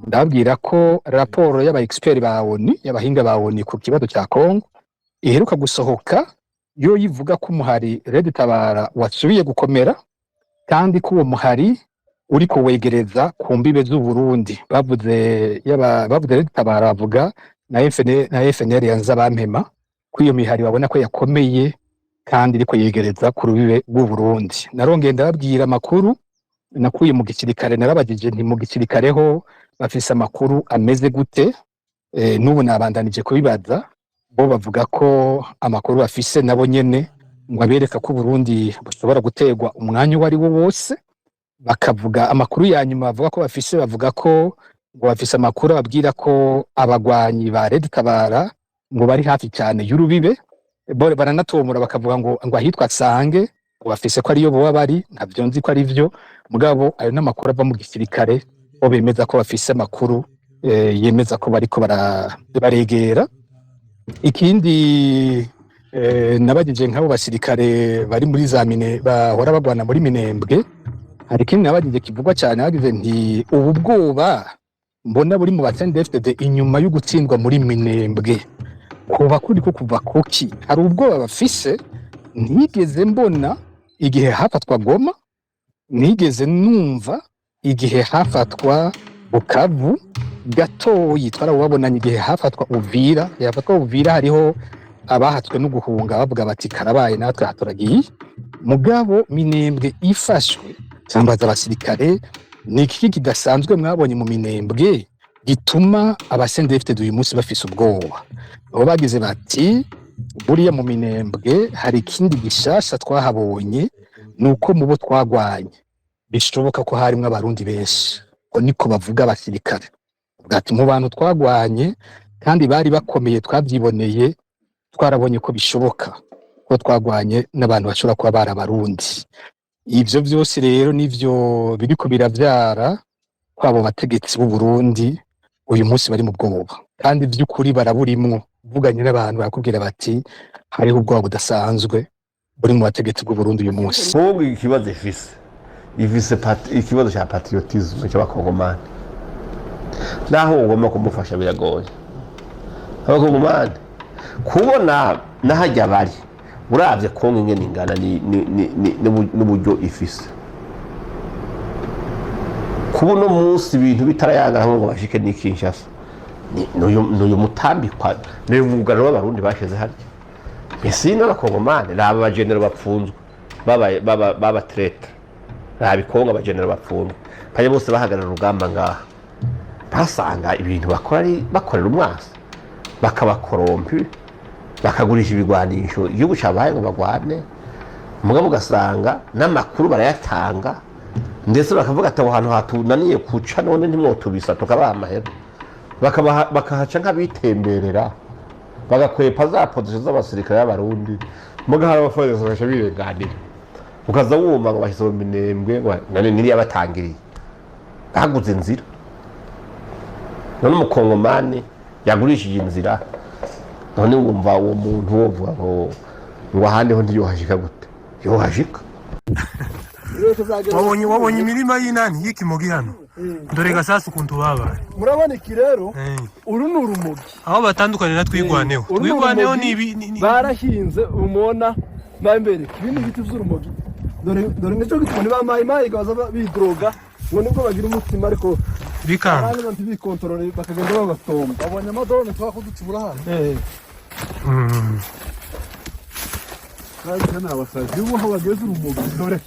ndabwira ko raporo y'aba expert ba ONU y'abahinga ba ONU ku kibazo cya Kongo iheruka gusohoka yo yivuga ko umuhari Red Tabara wasubiye gukomera kandi ko uwo muhari uriko wegereza ku mbibe z'u Burundi bavuze Red Tabara bavuga na FNL yanza bampema ko iyo mihari babona ko yakomeye kandi iriko yegereza ku rubibe rw'u Burundi. Narongeye ndababwira amakuru nakuye mu gisirikare, narabagije nti mu gisirikare ho bafise amakuru ameze gute. N'ubu nabandanije kubibaza, bo bavuga ko amakuru bafise nabo nyene ngo abereka ko Burundi bushobora gutegwa umwanya wari wo wose. Bakavuga amakuru ya nyuma bavuga ko bafise, bavuga ko ngo bafise amakuru ababwira ko abagwanyi ba Red Tabara ngo bari hafi cyane y'urubibe. Bore baranatomura bakavuga ngo ahitwa Sange ngo bafise ko ariyo boba bari, ntavyo nzi ko ari vyo, mugabo ayo n'amakuru ava mu gisirikare bo bemeza ko bafise amakuru yemeza ko bariko baregera. Ikindi nabagije nk'abo basirikare bari muri za mine bahora bagwana muri Minembwe, hari ikindi nabagije kivugwa cyane, bagize nti ubu bwoba mbona buri mu batendefte inyuma yo gutsindwa muri Minembwe kuba kuri ko kuva kuki, hari ubwoba bafise ntigeze mbona igihe hafatwa Goma, nigeze numva igihe hafatwa Bukavu, gatoyi twarababonanye igihe hafatwa Uvira. Yafatwa Uvira hariho abahatswe no guhunga bavuga bati karabaye natwe haturagiye. Mugabo Minembwe ifashwe, sambaza abasirikare ni iki kidasanzwe mwabonye mu Minembwe gituma abasendefte uyu munsi bafise ubwoba. Abo bagize bati buriya mu Minembwe hari ikindi gishasha twahabonye, nuko mubo twagwanye bishoboka ko harimwe abarundi benshi, ko niko bavuga abasirikare. Bwati mu bantu twagwanye kandi bari bakomeye, twabyiboneye, twarabonye ko bishoboka ko twagwanye n'abantu bashobora kuba barabarundi. Ivyo byose rero nivyo biriko biravyara kwabo bategetsi b'u Burundi uyu munsi bari mu bwoba, kandi by'ukuri baraburimwo. Vuganye n'abantu barakubwira bati hariho ubwoba budasanzwe buri mu bategetsi b'u Burundi uyu munsi. Kongo ikibazo ifise ikibazo cya patriotisme cy'abakongomani, naho ugomba kumufasha biragoye. Abakongomani kubona nahajya bari uravye Kongo ingene ingana n'uburyo ifise, kubuno munsi ibintu bitarayangana ngo bashike ni Kinshasa, n'uyu mutambikwa n'umugano w'abarundi bashize harya. Ese n'abakongomani n'aba bagenero bapfunzwe baba traite, n'abikonga abagenero bapfunzwe paye bose bahagarara urugamba ngaha, basanga ibintu bakorera umwasi, bakabakorompi, bakagurisha ibigwanisho igihugu cyabaye ngo bagwane. Mugabo ugasanga n'amakuru barayatanga, ndetse bakavuga ati aho hantu hatunaniye kuca none ntimwotubisa tukabaha amahera, bakahaca nk'abitemberera, bagakwepa za position z'abasirikare y'abarundi. Mugabo hari abaforeza basha birenganira, ukaza wumva ngo bashyize mu Minembwe none niriya batangiriye baguze inzira. None umukongomani yagurishije inzira, none wumva uwo muntu wovuga ngo ahandi ho ntiyohashika gute? Yohashika. wabonye imirima y'inani y'ikimogi hano, dore gasasa ukuntu babaye. Murabona iki rero, uru ni urumogi. Aho batandukanye na twigwaneho ni barahinze umona nambere ibindi biti by'urumogi. Dore nicyo gituma bamaye gaza bidroga ngo nibwo bagira umutima, ariko bikanga abandi bantu bikontorore bakagenda bagastomba. Babonye amadone twakudutubura hano. Kandi kana abasazi ubu aho bageze urumogi, dore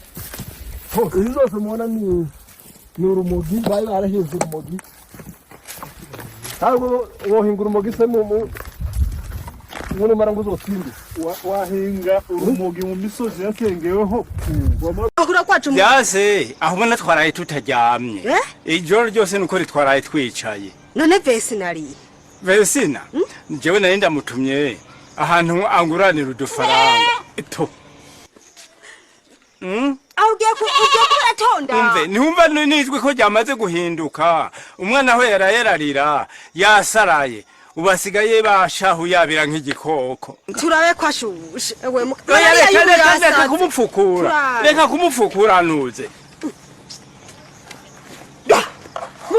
izi zose mubona ni urumogi, bari barahinze urumogi. Ntabwo wohinga urumogi se mara ngo uzotsinde. Wahinga urumogi mu misozi yakengeweho. Byase aho ubona twaraye tutaryamye, ijoro ryose nuko ritwaraye twicaye. None Vesinari Vesina jewe nari ndamutumye ahantu anguranira udufaranga to ugiye kuratonda. Umve ntumva nijwe ko ryamaze guhinduka, umwana aho yararira yasaraye, ubasigaye bashahu yabira nk'igikoko. Turabe kwashushe ewe reka kumupfukura, reka kumupfukura nuze.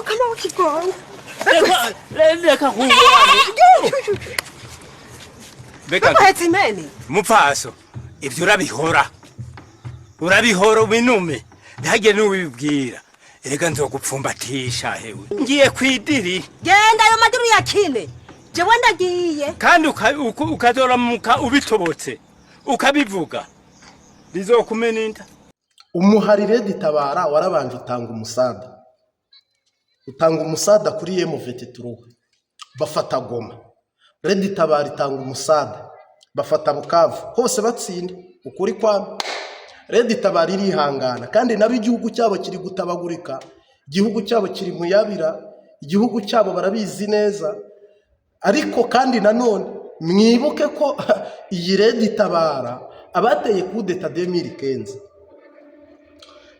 mukama w'ikigongo reka kuwuwane beka bahetse imene mupfaso ibyo urabihora ubinume ntihagire n'uwibwira erega nzogupfumbatisha hewe ngiye kwidiri genda ayo maduru yakine jewe ndagiye kandi ukazoramuka ubitobotse ukabivuga bizokumena inda. umuharire ditabara warabanje utanga umusada kuri M23 bafata Goma. Redi Tabara itanga umusada bafata Bukavu, hose batsinda ukuri kwa Redi Tabara irihangana kandi nabo igihugu cyabo kiri gutabagurika, igihugu cyabo kiri muyabira, igihugu cyabo barabizi neza. Ariko kandi nanone mwibuke ko iyi Redi Tabara abateye kudeta 2015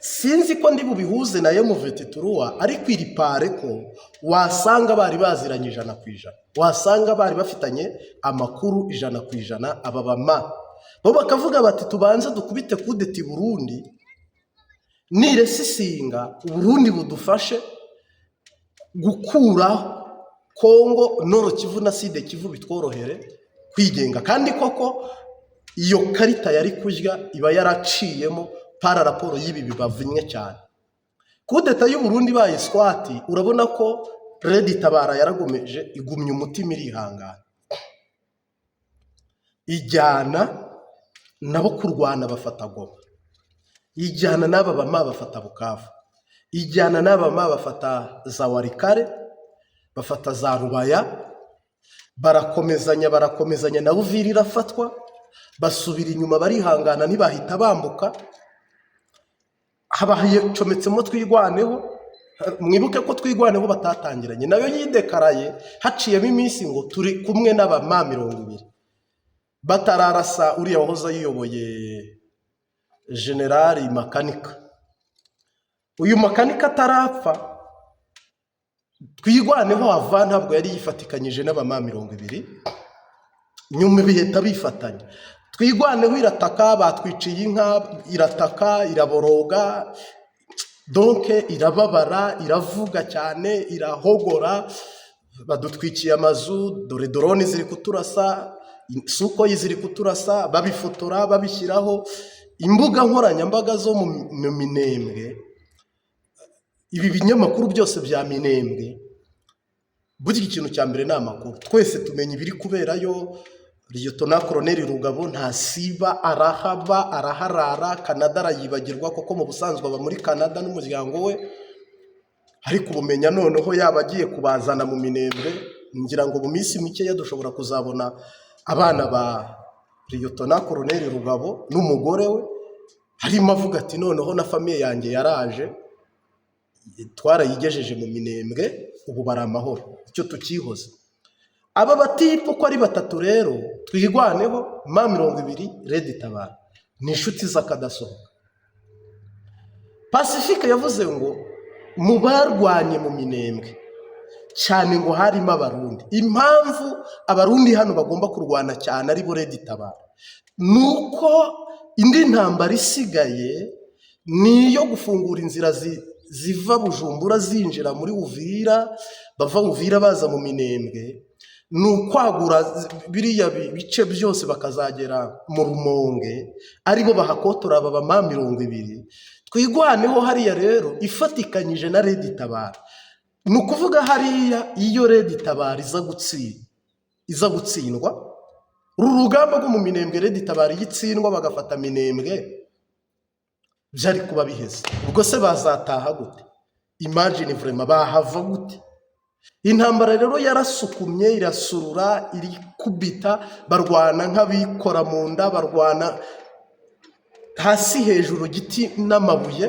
sinzi ko ndi bubihuze na M23 ariko iri pare ko wasanga bari baziranye 100%, wasanga bari bafitanye amakuru 100%. aba bama bo bakavuga bati tubanze dukubite kudeta Burundi nire sisinga Burundi budufashe gukura Kongo Noro Kivu na Side Kivu bitworohere kwigenga. Kandi koko iyo karita yari kujya iba yaraciyemo para raporo y'ibi bibavinye cyane. Kudeta y'u Burundi baye swati urabona ko Redi Tabara yaragomeje igumye umutima irihangana, ijyana nabo kurwana bafata Goma, ijyana n'aba bama bafata Bukavu, ijyana n'aba bama bafata za Warikare, bafata za Rubaya, barakomezanya na Uvira irafatwa, basubira inyuma barihangana ntibahita bambuka. Habaye cometsemo twigwaneho, mwibuke ko twigwaneho batatangiranye nayo yidekaraye haciyemo iminsi ngo turi kumwe n'abama 200 batararasa uriya wahoza yiyoboye General Makanika. Uyu Makanika tarapfa twigwaneho ava ntabwo yari yifatikanyije n'abama 200 nyuma biheta bifatanya. Twigwaneho irataka batwiciye inka, irataka iraboroga, donc irababara, iravuga cyane, irahogora, badutwikiye amazu, dore drone ziri kuturasa, suko ziri kuturasa, babifotora babishyiraho imbuga nkoranyambaga zo mu Minembwe. Ibi binyamakuru byose bya Minembwe burya ikintu cya mbere n'amakuru, twese tumenye ibiri kuberayo. Lieutenant Colonel Rugabo ntasiba, arahaba araharara. Canada arayibagirwa koko mu busanzwe aba muri Canada n'umuryango we, ariko ubumenya noneho yabagiye kubazana mu Minembwe. Ngira ngo mu minsi mike dushobora kuzabona abana ba Lieutenant Colonel Rugabo n'umugore we, harimo avuga ati noneho na famille yanjye yaraje twarayigejeje mu Minembwe, ubu bari amahoro. Icyo tukihoze aba batipo ko ari batatu rero twigwaneho ma 200 Redi Tabara ni inshuti zakadasohoka. Pacifique yavuze ngo mu barwanye mu Minembwe cyane ngo harimo abarundi. Impamvu abarundi hano bagomba kurwana cyane ari bo Redi Tabara nuko indi ntambara isigaye niyo gufungura inzira ziva Bujumbura zinjira muri Uvira, bava Uvira baza mu Minembwe, nukwagura biriya bice byose bakazagera mu Rumonge, aribo bahakotora baba 200. Twigwaneho hariya rero ifatikanyije na Redi Tabara. Nukuvuga hariya iyo Redi Tabara iza gutsindwa rugamba rwo mu Minembwe, Redi Tabara yitsindwa bagafata Minembwe, byari kuba biheze. Ubwo se bazataha gute? Imagine vraiment bahava gute? Intambara rero yarasukumye, irasurura, iri kubita, barwana nk'abikora mu nda, barwana hasi hejuru giti n'amabuye,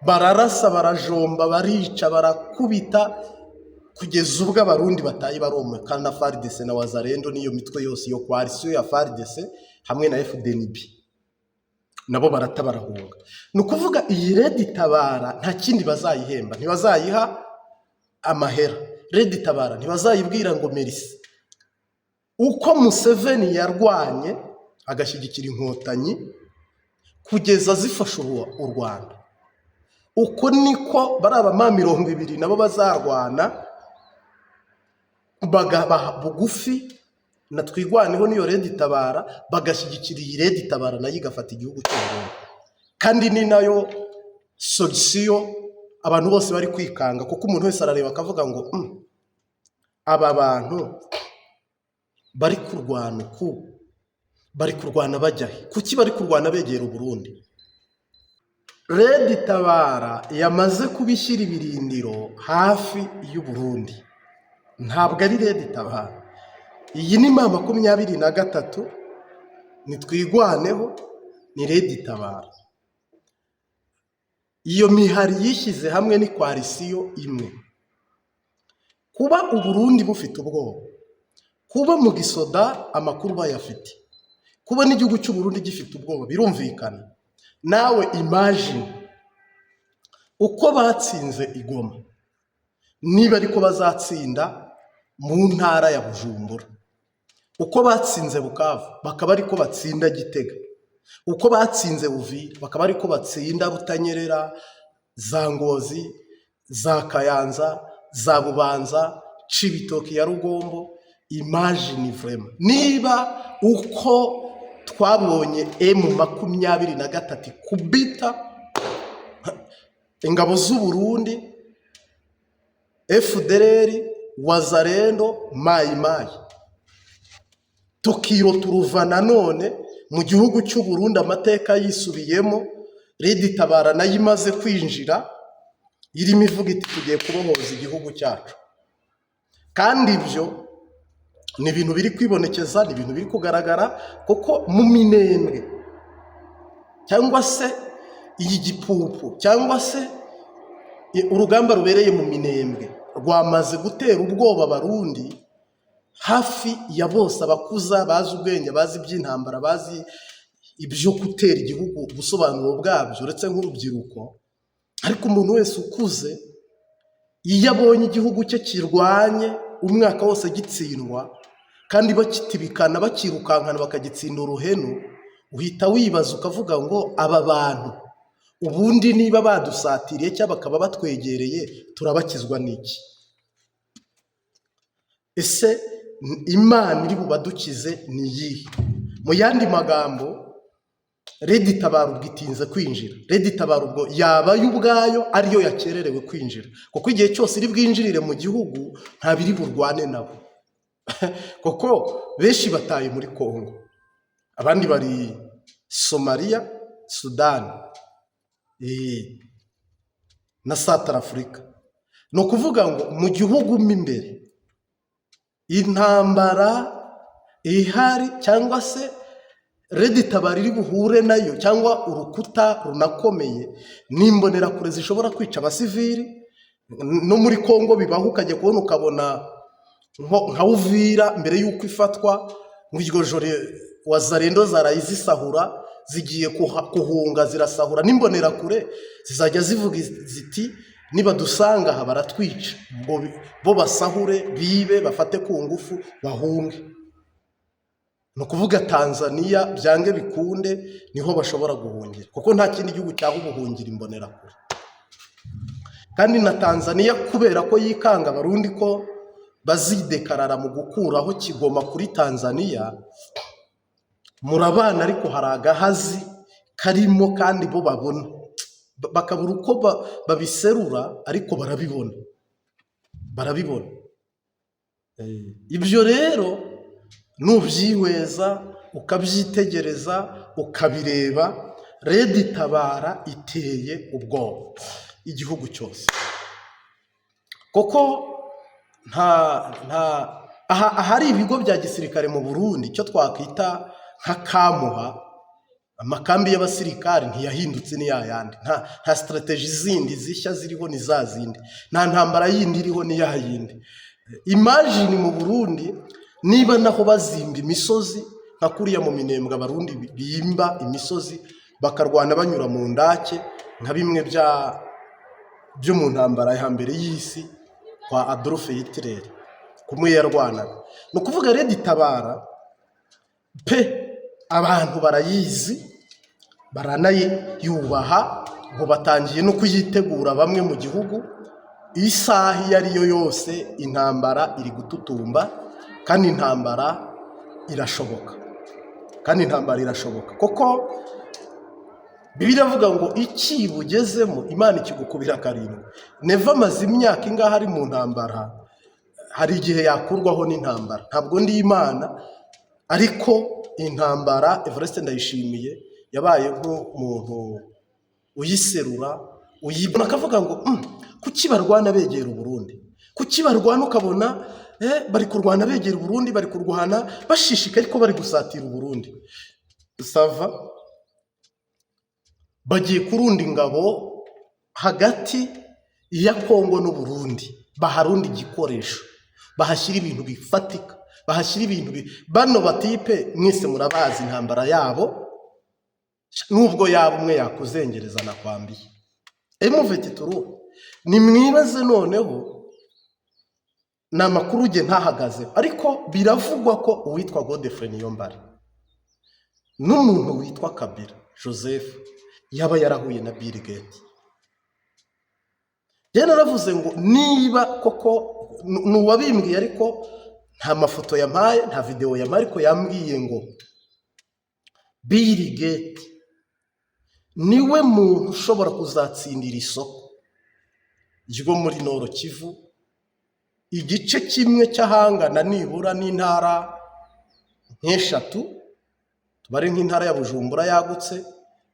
bararasa, barajomba, barica, barakubita, kugeza ubwo abarundi batayi baromeka na FARDC na Wazalendo niyo mitwe yose yo coalition ya FARDC hamwe na FDNB nabo baratabarahunga. Nukuvuga iyi Redi Tabara nta kindi bazayihemba, ntibazayiha amahera. Redi Tabara ntibazayibwira ngo merci. Uko Museveni yarwanye agashyigikira inkotanyi kugeza zifasha u Rwanda, uko niko bari abama 200 nabo bazarwana bagabaha bugufi na twigwaneho niyo Red Tabara bagashyigikira iyi Red Tabara nayo igafata igihugu cy'u Burundi. Kandi ni nayo solution abantu bose bari kwikanga, kuko umuntu wese arareba akavuga ngo aba bantu bari kurwana bari kurwana bajyahe, kuki bari kurwana begera Burundi? Red Tabara yamaze kubishyira ibirindiro hafi y'u Burundi, ntabwo ari Red Tabara. Iyi ni mama 23 nitwigwaneho ni Red Tabara. Iyo mihari yishyize hamwe ni koalisiyo imwe. Kuba u Burundi bufite ubwoba, kuba mu gisoda amakuru bayafite, kuba n'igihugu cy'u Burundi gifite ubwoba birumvikana. Nawe imagine uko batsinze Igoma, niba ariko bazatsinda mu ntara ya Bujumbura, uko batsinze Bukavu bakaba ariko batsinda Gitega, uko batsinze Uvira bakaba ariko batsinda Butanyerera, za Ngozi, za Kayanza, za Bubanza, Cibitoki ya Rugombo. Imagine vraiment niba uko twabonye M23 kubita ingabo z'u Burundi, FDLR, Wazalendo, Mayi tukiro turuvana none mu gihugu cy'u Burundi amateka yisubiyemo, Red Tabara nayo imaze kwinjira irimo ivuga iti tugiye kubohoza igihugu cyacu. Kandi ibyo ni ibintu biri kwibonekeza, ni ibintu biri kugaragara, kuko mu Minembwe cyangwa se iyi Gipupu cyangwa se urugamba rubereye mu Minembwe rwamaze gutera ubwoba Barundi hafi ya bose, abakuza bazi ubwenge, bazi iby'intambara, bazi ibyo gutera igihugu ubusobanuro bwabyo, uretse nk'urubyiruko. Ariko umuntu wese ukuze iyo abonye igihugu cye kirwanye umwaka wose gitsindwa, kandi bakitibikana bakirukankana bakagitsinda uruhenu, uhita wibaza ukavuga ngo aba bantu ubundi niba badusatiriye cyangwa bakaba batwegereye turabakizwa n'iki? Ese Imana iri bubadukize ni iyihe? Mu yandi magambo, Red Tabara ubwitinze kwinjira, Red Tabara ubwo yaba y'ubwayo ariyo yakererewe kwinjira, kuko igihe cyose iri bwinjirire mu gihugu nta biri burwane nabo. Kuko benshi bataye muri Kongo, abandi bari Somalia, Sudan na South Africa. No kuvuga ngo mu gihugu imbere intambara ihari, cyangwa se Red Tabara iri buhure nayo, cyangwa urukuta runakomeye n'imbonera kure zishobora kwica abasivili. No muri Kongo bibaho, ukajya kubona ukabona nka Uvira mbere y'uko ifatwa ngo iryo joro Wazalendo zarayizisahura, zigiye kuhunga zirasahura, n'imbonera kure zizajya zivuga ziti niba dusanga aha baratwica, bo basahure bibe bafate ku ngufu bahunge. No kuvuga Tanzania byange bikunde niho bashobora guhungira, kuko nta kindi gihugu cyaho ubuhungira imbonera kure. Kandi na Tanzania kubera ko yikanga Abarundi ko bazidekarara mu gukuraho Kigoma kuri Tanzania, murabana ariko hari agahazi karimo, kandi bo babona bakabura uko babiserura, ariko barabibona. Ibyo rero nubyihweza ukabyitegereza ukabireba, Red Tabara iteye ubwoba igihugu cyose, kuko ahari ibigo bya gisirikare mu Burundi, icyo twakwita nka Kamuha, amakambi y'abasirikare ntiyahindutse ni yayandi, nta strategy zindi zishya ziriho, ni za zindi, nta ntambara yindi iriho, ni yayindi. Imagine mu Burundi niba naho bazimba imisozi nka kuriya mu Minembwe Abarundi bimba imisozi bakarwana banyura mu ndake, nka bimwe byo mu ntambara ya mbere y'isi kwa Adolf Hitler kumwe yarwanaga. No kuvuga Red Tabara pe abantu barayizi, baranayubaha, ngo batangiye no kuyitegura bamwe mu gihugu. Isaha iyo ariyo yose intambara iri gututumba, kandi intambara irashoboka, kuko Bibiliya avuga ngo ikibo ugezemo Imana ikigukubira karindwi. Neva amaze imyaka ingahe ari mu ntambara, hari igihe yakurwaho n'intambara. Ntabwo ndi Imana, ariko intambara Evariste Ndayishimiye yabaye nk'umuntu uyiserura, uyibona akavuga ngo kuki barwana begera Uburundi, kuki barwana ukabona bari kurwana begera Uburundi, bari kurwana bashishikaye ariko bari gusatira Uburundi. Sava bagiye kurunda ingabo hagati ya Kongo n'Uburundi, baharunda igikoresho, bahashyira ibintu bifatika, bahashyira ibintu bano batipe mwese murabazi intambara yabo, nubwo yaba umwe yakuzengereza nakwambiye M23. Nimwibaze noneho n'amakuru uge ntahagaze, ariko biravugwa ko uwitwa Godfrey Niyombare n'umuntu witwa Kabila Joseph yaba yarahuye na Bill Gates. Jye naravuze ngo niba koko n'uwabimbwiye, ariko nta mafoto yampaye, nta video yampaye, ariko yambwiye ngo Bill Gates niwe muntu ushobora kuzatsindira isoko ryo muri Nord Kivu, igice kimwe cy'ahangana nibura n'intara nk'eshatu, tubare nk'intara ya Bujumbura yagutse,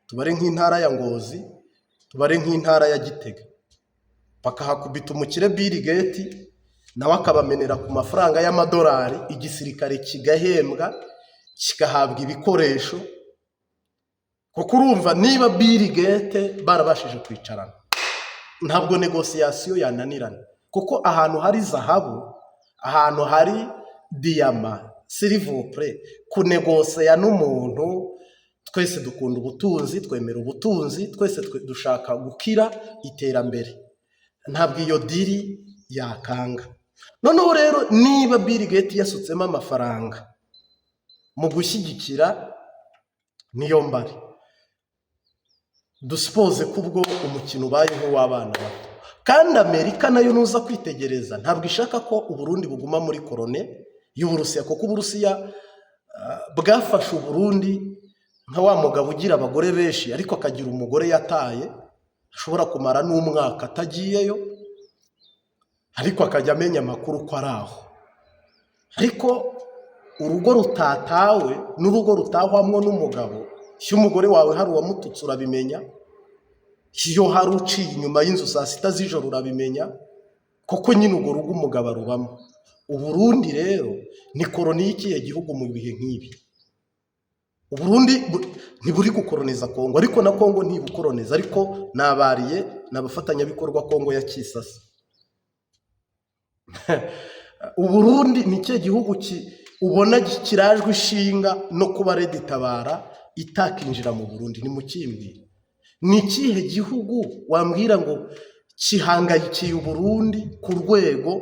tubare nk'intara ya Ngozi, tubare nk'intara ya Gitega, bakahakubita umukire Bill Gates, nawe akabamenera ku mafaranga y'amadolari, igisirikare kigahembwa, kigahabwa ibikoresho. Kuko urumva niba Bill Gates barabashije kwicarana, ntabwo negosiyasiyo yananirana, kuko ahantu hari zahabu, ahantu hari diyama, silivopure, kunegosiya n'umuntu, twese dukunda ubutunzi, twemera ubutunzi, twese dushaka gukira iterambere, ntabwo iyo diri yakanga. Noneho rero niba Bill Gates yasutsemo amafaranga mu gushyigikira Niyombare, dusipoze kubwo umukino ubaye nk'uw'abana bato, kandi Amerika nayo nuza kwitegereza ntabwo ishaka ko Uburundi buguma muri korone y'Uburusiya, kuko Uburusiya bwafashe Uburundi nka wa mugabo ugira abagore benshi ariko akagira umugore yataye, ashobora kumara n'umwaka atagiyeyo, ariko akajya amenya amakuru ko ari aho. Ariko urugo rutatawe n'urugo rutahwamwo n'umugabo, iyo umugore wawe hari uwamututse urabimenya, iyo hari uciye inyuma y'inzu saa sita z'ijoro urabimenya, kuko nyine urwo rugo umugabo arubamo. Uburundi rero ni koroni y'ikihe gihugu mu bihe nk'ibi? Uburundi ntiburi gukoroniza Kongo, ariko na Kongo ntibukoroniza, ariko nabariye n'abafatanyabikorwa Kongo ya Kisasa. Uburundi ni cye gihugu ubona kirajwe ishinga no kuba Red Tabara itakinjira mu Burundi. Ni mukimbwira ni kihe gihugu wambwira ngo kihangayikiye Uburundi ku rwego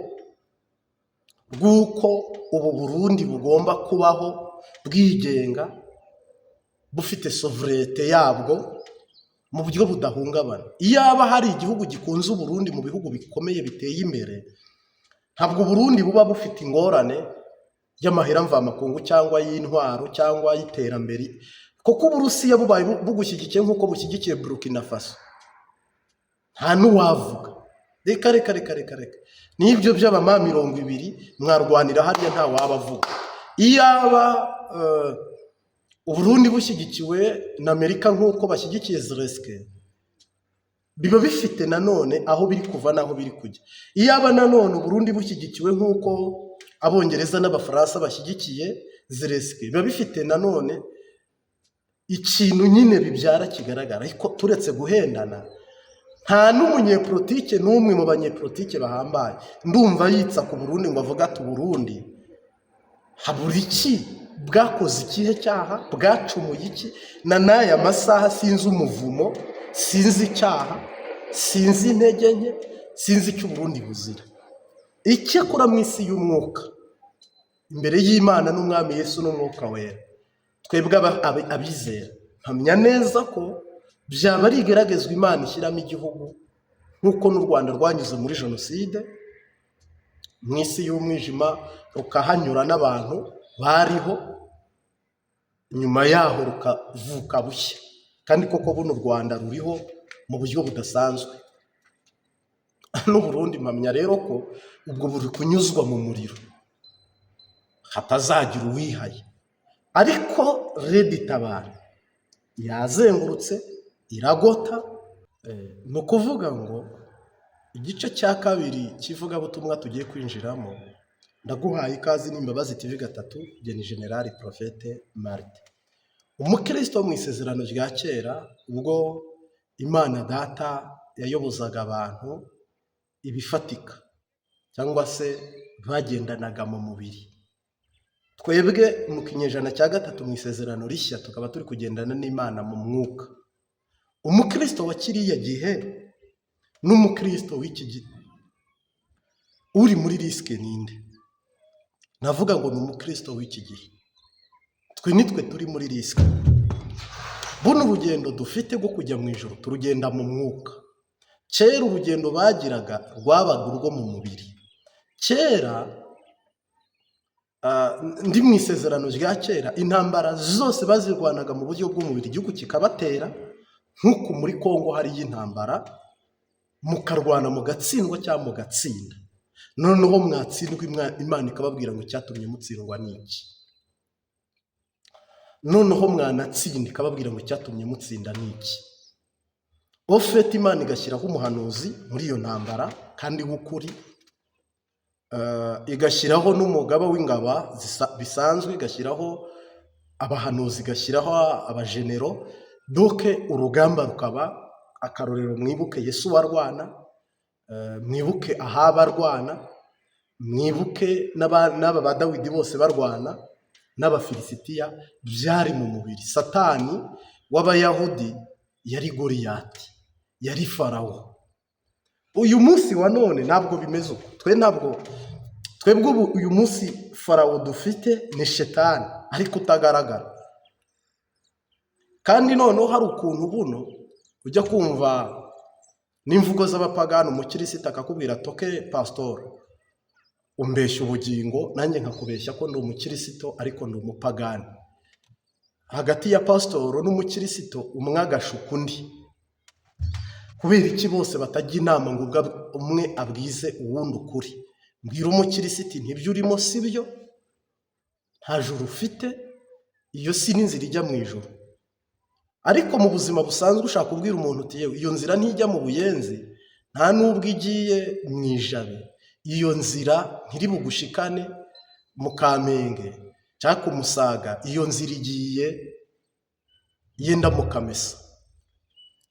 rw'uko ubu Burundi bugomba kubaho bwigenga, bufite sovereignty yabwo mu buryo budahungabana. Iyaba hari igihugu gikunze Uburundi mu bihugu bikomeye biteye imbere, ntabwo Burundi buba bufite ingorane y'amahera mvamakungu cyangwa y'intwaro cyangwa y'iterambere, kuko Uburusiya bubaye bugushyigikiye nk'uko bushyigikiye Burkina Faso, nta n'uwavuga. Reka n'ibyo by'abama 200 mwarwanira hariya nta wabavuga. Iyaba Uburundi bushyigikiwe na Amerika nk'uko bashyigikiye Zelensky, biba bifite nanone aho biri kuva naho biri kujya. Iyaba nanone Uburundi bushyigikiwe nk'uko Abongereza n'Abafaransa bashyigikiye Zelensky, biba bifite nanone ikintu nyine bibyara kigaragara. Ariko turetse guhendana, nta n'umunyepolitike n'umwe mu banyepolitike bahambaye ndumva yitsa ku Burundi ngo avuga ati Burundi habura iki, bwakoze ikihe cyaha, bwacumuye iki, na n'aya masaha sinzi umuvumo, sinzi icyaha, sinzi intege nke, sinzi icyo Burundi buzira. Icyakora mu isi y'umwuka, imbere y'Imana n'Umwami Yesu n'Umwuka Wera, twebwe abizera mpamya neza ko byaba ari igeragezwa Imana ishyiramo igihugu nk'uko n'u Rwanda rwanyuze muri jenoside mu isi y'umwijima rukahanyura n'abantu bariho, nyuma yaho rukavuka bushya. Kandi koko buno u Rwanda ruriho mu buryo budasanzwe. N'u Burundi mpamya rero ko ubwo buri kunyuzwa mu muriro hatazagira uwihaye. Ariko Redi Tabara yazengurutse iragota. Ni ukuvuga ngo igice cya kabiri cy'ivugabutumwa tugiye kwinjiramo, ndaguhaye ikaze n'imbabazi TV gatatu, Geni General Prophete Martin, umukristo mu isezerano rya kera, ubwo Imana Data yayobozaga abantu ibifatika cyangwa se bagendanaga mu mubiri. Twebwe mu kinyejana cya gatatu mu isezerano rishya tukaba turi kugendana n'Imana mu mwuka. Umukristo wa kiriya gihe n'umukristo w'iki gihe uri muri risike ninde? Navuga ngo ni umukristo w'iki gihe. Twe nitwe turi muri risike. Buno urugendo dufite rwo kujya mu ijuru turugenda mu mwuka. Kera urugendo bagiraga rwabaga urwo mu mubiri. Kera ndi mu isezerano rya kera, intambara zose bazirwanaga mu buryo bw'umubiri, igihugu kikabatera, nk'uko muri Kongo hari y'intambara, mukarwana mugatsindwa cyangwa mugatsinda. Noneho mwatsindwa Imana ikababwira ngo cyatumye mutsindwa n'iki. Noneho mwanatsinda ikababwira ngo cyatumye mutsinda n'iki. Ofete Imana igashyiraho umuhanuzi muri iyo ntambara kandi w'ukuri, igashyiraho n'umugaba w'ingaba bisanzwe, igashyiraho abahanuzi, igashyiraho abajenero. Doke urugamba rukaba akarorero. Mwibuke Yesu warwana, mwibuke Ahaba arwana, mwibuke n'aba ba Dawidi bose barwana n'abafilisitiya. Byari mu mubiri. Satani w'Abayahudi yari Goliyati, yari Farawo. Uyu munsi wa none ntabwo bimeze uko. Twebwe uyu munsi Farawo dufite ni Shetani ariko utagaragara. Kandi noneho hari ukuntu buno ujya kumva n'imvugo z'abapagani, umukirisitu akakubwira toke pastor umbeshya ubugingo, nanjye nkakubeshya ko ndi umukirisitu ariko ndi umupagani. Hagati ya pastor n'umukirisitu umwe agashuka undi. Kubera iki bose batajya inama ngo umwe abwize uwundi ukuri? Mbwira umukirisitu ntibyo urimo si byo, nta juru ufite, iyo si n'inzira ijya mu ijuru. Ariko mu buzima busanzwe ushaka kubwira umuntu uti yewe iyo nzira ntijya mu Buyenzi, nta nubwo igiye mu Ijabe, iyo nzira ntiri bugushikane mu Kamenge cyangwa ku Musaga, iyo nzira igiye yenda mu Kamesa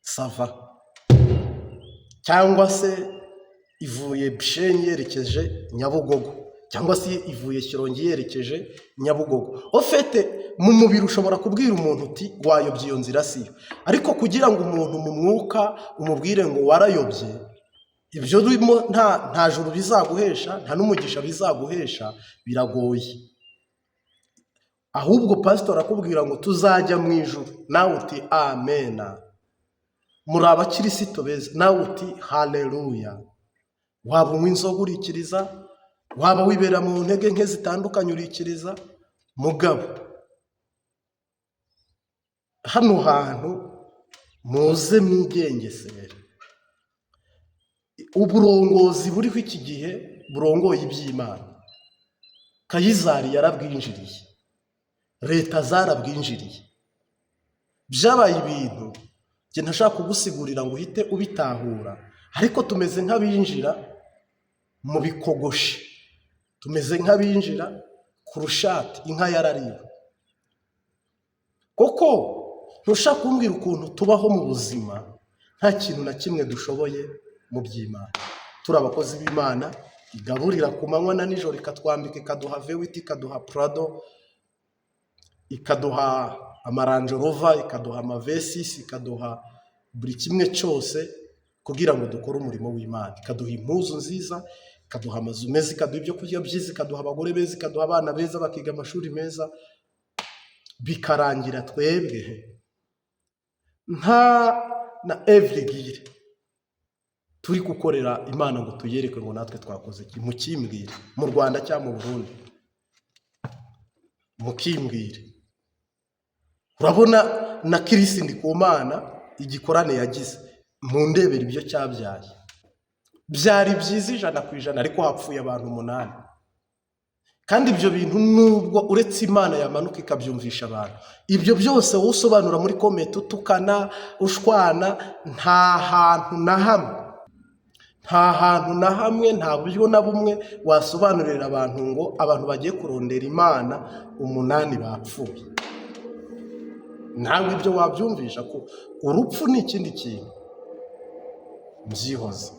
sava, cyangwa se ivuye Bishenyi yerekeje Nyabugogo, cyangwa se ivuye Shyorongi yerekeje Nyabugogo. Ofete mu mubiri ushobora kubwira umuntu uti wayobye iyo nzira siyo, ariko kugira ngo umuntu mu mwuka umubwire ngo warayobye, ibyo urimo nta juru bizaguhesha, nta n'umugisha bizaguhesha, biragoye. Ahubwo pastor akubwira ngo tuzajya mu ijuru, nawe uti amena. Muri abakirisitu beza, nawe uti haleluya. Waba unywa inzoga urikiriza, waba wibera mu ntege nke zitandukanye urikiriza. Mugabo hano hantu muze mwigengesere. Uburongozi buriho iki gihe burongoye iby'Imana. Kayizari yarabwinjiriye, leta zarabwinjiriye. Byabaye ibintu njye ntashaka kugusigurira ngo uhite ubitahura, ariko tumeze nk'abinjira mu bikogoshi, tumeze nk'abinjira ku rushati inka yarariwe. Koko ntushaka kumbwira ukuntu tubaho mu buzima nta kintu na kimwe dushoboye mu by'Imana. Turi abakozi b'Imana, igaburira ku manywa na nijoro, ikatwambika, ikaduha vewiti, ikaduha prado, ikaduha amaranjo rova, ikaduha amavesisi, ikaduha buri kimwe cyose kugira ngo dukore umurimo w'Imana. Ikaduha impuzu nziza, ikaduha amazu meza, ikaduha ibyo kurya byiza, ikaduha abagore beza, ikaduha abana beza bakiga amashuri meza, bikarangira twebwe na everigire turi gukorera Imana ngo tuyereke ngo natwe twakoze iki, mukimbwire mu Rwanda cyangwa mu Burundi, mukimbwire. Urabona na Kirisi Ndikumana igikorane yagize, mu ndebera ibyo cyabyaye, byari byiza 100%, ariko hapfuye abantu 8. Kandi ibyo bintu nubwo uretse Imana yamanuka ikabyumvisha abantu, ibyo byose wowe usobanura muri komenti utukana ushwana, nta hantu na hamwe nta buryo na bumwe wasobanurira abantu ngo abantu bagiye kurondera Imana 8 bapfuye. Ntabwo ibyo wabyumvisha ko urupfu ni ikindi kintu byihoze.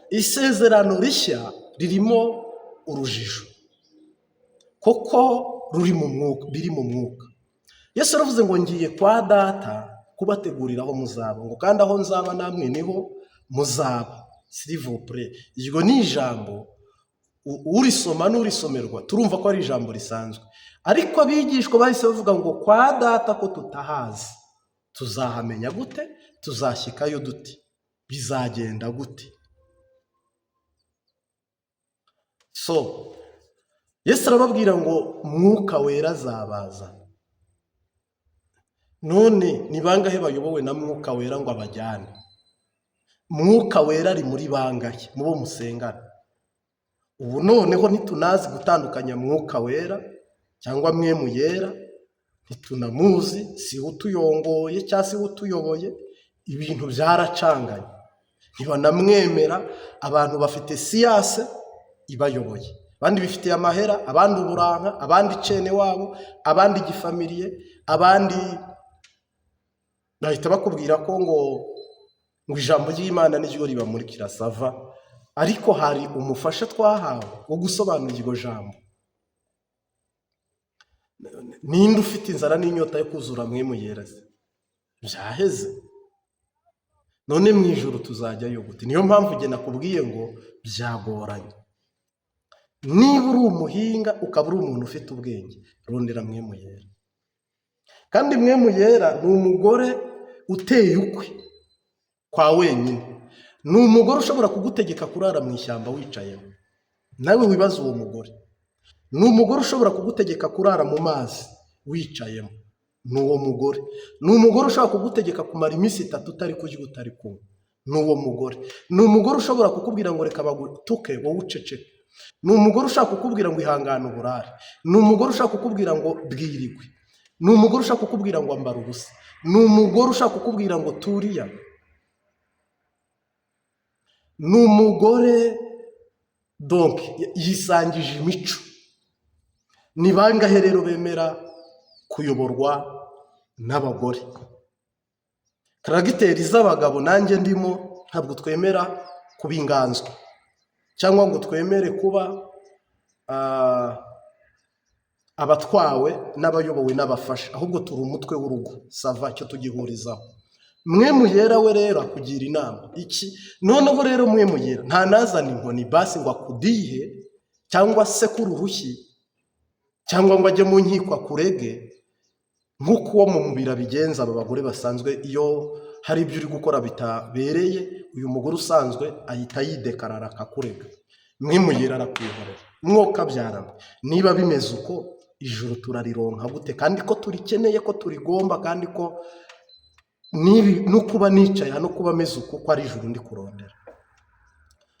Isezerano rishya ririmo urujijo koko ruri mu mwuka, biri mu mwuka. Yesu aravuze ngo ngiye kwa Data kubategurira aho muzaba, ngo kandi aho nzaba namwe niho muzaba. S'il vous plaît, iryo ni ijambo urisoma n'urisomerwa turumva ko ari ijambo risanzwe, ariko abigishwa bahise bavuga ngo kwa Data ko tutahazi, tuzahamenya gute? Tuzashyikayo dute? Bizagenda gute? So Yesu arababwira ngo Mwuka Wera azabaza. None ni bangahe bayobowe na Mwuka Wera ngo abajyane? Mwuka Wera ari muri bangahe mubo musengana? Ubu noneho ntitunazi gutandukanya Mwuka Wera cyangwa Mwemu Yera, ntitunamuzi, si utuyongoye cyangwa si utuyoboye, ibintu byaracanganye. Ntibanamwemera, abantu bafite siyase ibayoboye, abandi bifitiye amahera, abandi uburanka, abandi cene wabo, abandi gifamiliye, abandi nahita bakubwira ko ngo ijambo ry'Imana n'iryo ribamurikira sava, ariko hari umufasha twahawe wo gusobanura iryo jambo. Ninde ufite inzara n'inyota yo kuzura Mwemu Yera? Byaheze. None mu ijuru tuzajyayo gute? Niyo mpamvu nge nakubwiye ngo byagoranye. Niba uri umuhinga ukaba uri umuntu ufite ubwenge, rondera Mwemu Yera. Kandi Mwemu Yera ni umugore uteye ukwe kwa wenyine, ni umugore ushobora kugutegeka kurara mu ishyamba wicayemo, nawe wibaza uwo mugore. Ni umugore ushobora kugutegeka kurara mu mazi wicayemo, ni uwo mugore. Ni umugore ushobora kugutegeka kumara iminsi 3 utari kurya utari kunywa, ni uwo mugore. Ni umugore ushobora kukubwira ngo reka bagutuke wowe uceceke, ni umugore ushaka kukubwira ngo ihangane uburare, ni umugore ushaka kukubwira ngo bwirigwe, ni umugore ushaka kukubwira ngo ambara ubusa, ni umugore ushaka kukubwira ngo turiya, ni umugore donc yisangije imico. Ni bangahe rero bemera kuyoborwa n'abagore? Karagiteri z'abagabo nanjye ndimo, ntabwo twemera kuba inganzwa cyangwa ngo twemere kuba abatwawe n'abayobowe n'abafasha, ahubwo turi umutwe w'urugo. Sava cyo tugihurizaho. Mwemu Yera we rero akugira inama iki? Noneho rero Mwemu Yera nta nazana inkoni basi ngo akudihe cyangwa se kuri urushyi cyangwa ngo ajye mu nkiko akurege, nk'uko uwo mu mubiri abigenza aba bagore basanzwe. Iyo hari ibyo uri gukora bitabereye, uyu mugore usanzwe ahita yidekarara akakurega. Mwemu Yera arakwihorera. Mwoka byarama, niba bimeze uko ijuru turarironka gute? Kandi ko turikeneye, ko turigomba, kandi ko nibi no kuba nicaye hano kuba meze uko ko ari ijuru ndi kurondera.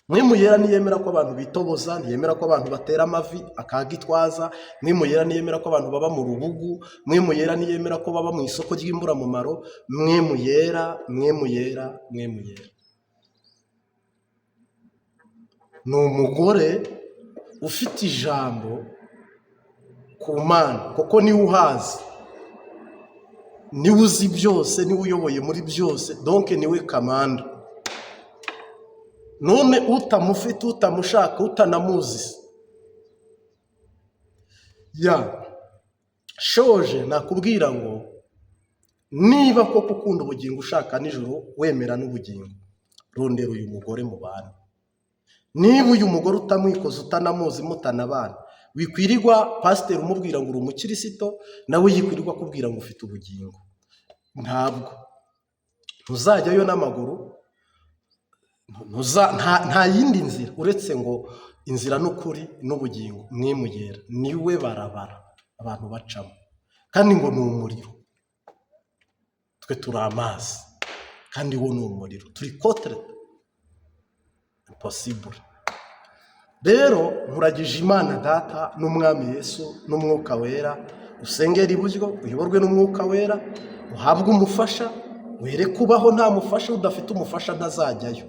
Mwemu Yera niyemera ko abantu bitoboza, niyemera ko abantu batera amavi akagitwaza. Mwemu Yera niyemera ko abantu baba mu rubugu. Mwemu Yera niyemera ko baba mu isoko ry'imbura mumaro. Mwemu Yera, Mwemu Yera, Mwemu Yera ni umugore ufite ijambo ku Mana, kuko niwe uhazi, niwe uzi byose, niwe uyoboye muri byose, donc niwe kamanda. None utamufite, utamushaka, utanamuzi, shoje nakubwira ngo niba koko ukunda ubugingo, ushaka nijoro, wemera n'ubugingo, rondera uyu mugore mu bantu. Niba uyu mugore utamwikoze, utanamuzi, mutanabana, wikwirirwa pasiteri umubwira ngo uri umukirisito, nawe yikwirirwa kubwira ngo ufite ubugingo. ntabwo ntuzajyayo n'amaguru, nta yindi nzira uretse ngo inzira n'ukuri n'ubugingo mwimugera niwe barabara abantu bacamo, kandi ngo ni umuriro, twe turi amazi kandi wo ni umuriro, turi kotere impossible. Rero nkuragije Imana Data n'Umwami Yesu n'Umwuka Wera, usengera iburyo uyoborwe n'Umwuka Wera, uhabwe umufasha, were kubaho nta mufasha, udafite umufasha ntazajyayo.